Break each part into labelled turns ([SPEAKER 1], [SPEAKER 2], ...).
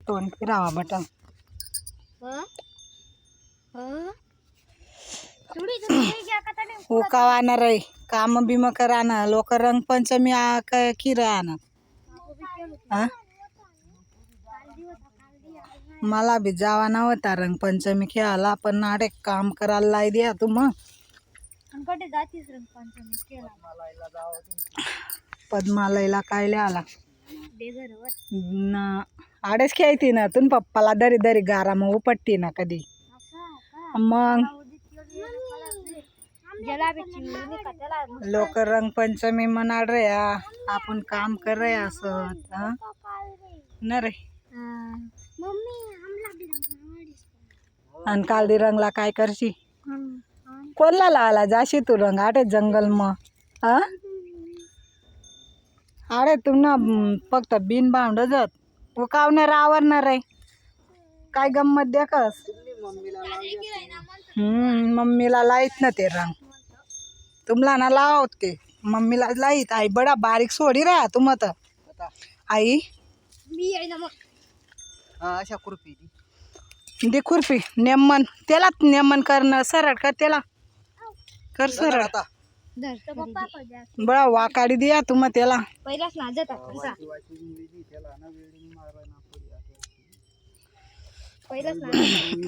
[SPEAKER 1] तोंड फिरावा बटन उकावाना रे काम बिम कराना लोक रंगपंचमी किरा ना मला बी जावा नव्हता रंगपंचमी खेळायला पण नाडे काम करायला लाई द्या तू मग पद्मालयला काय लिहाला ना आडेच खेळती ना तुन पप्पाला दरी दरी गारा मग उपटती ना कधी मग लोक रंगपंचमी मनाड रे आपण काम कर रे असं न रे आणि कालदी रंगला काय करशी कोणला लाला जाशी तू रंग आटे जंगल मग आडे तू ना फक्त बिन भांड जात उकावणार आवरणार रे काय गंमत देखस मम्मीला लाईत ना ते रंग तुमला ना लावत ते मम्मीला लाईत आई बडा बारीक सोडी रा तुम तर आई अशा खुरपी दे खुरपी नेमन त्याला नेमन करणं सरळ कर त्याला कर सरळ बळा वाकाडी द्या तुम त्याला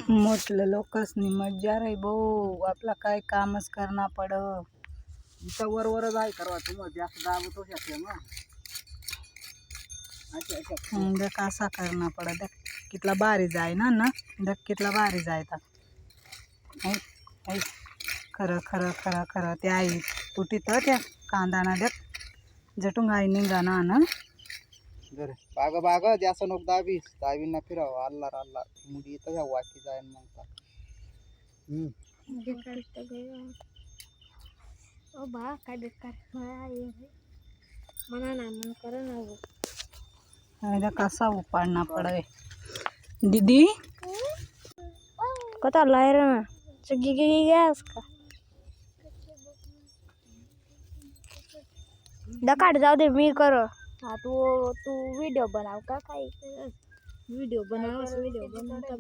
[SPEAKER 1] म्हटलं लोकसनी मज्जा रे भाऊ आपला काय कामच करणं पड वर वर जाय करवा तुम जास्त दाबतो देख असा करणं पड देख कितला भारी जाय ना देख कितला भारी जायता खरं खरं खरं खरं ते आई कुठीत त्या कांदाना देख जटून आई निघाना ना बाग बाग जास्त नको दाबी ना फिराव अल्लार अल्लार मुडी इथं वाकी जाय मग ओ बा काय बेकार मना ना मन कर ना कसा उपाडना पड़े दीदी कता लायर ना चगी गया उसका दकाट जाऊ दे मी करो हाँ तू वीडियो बनाओ का वीडियो बनाओ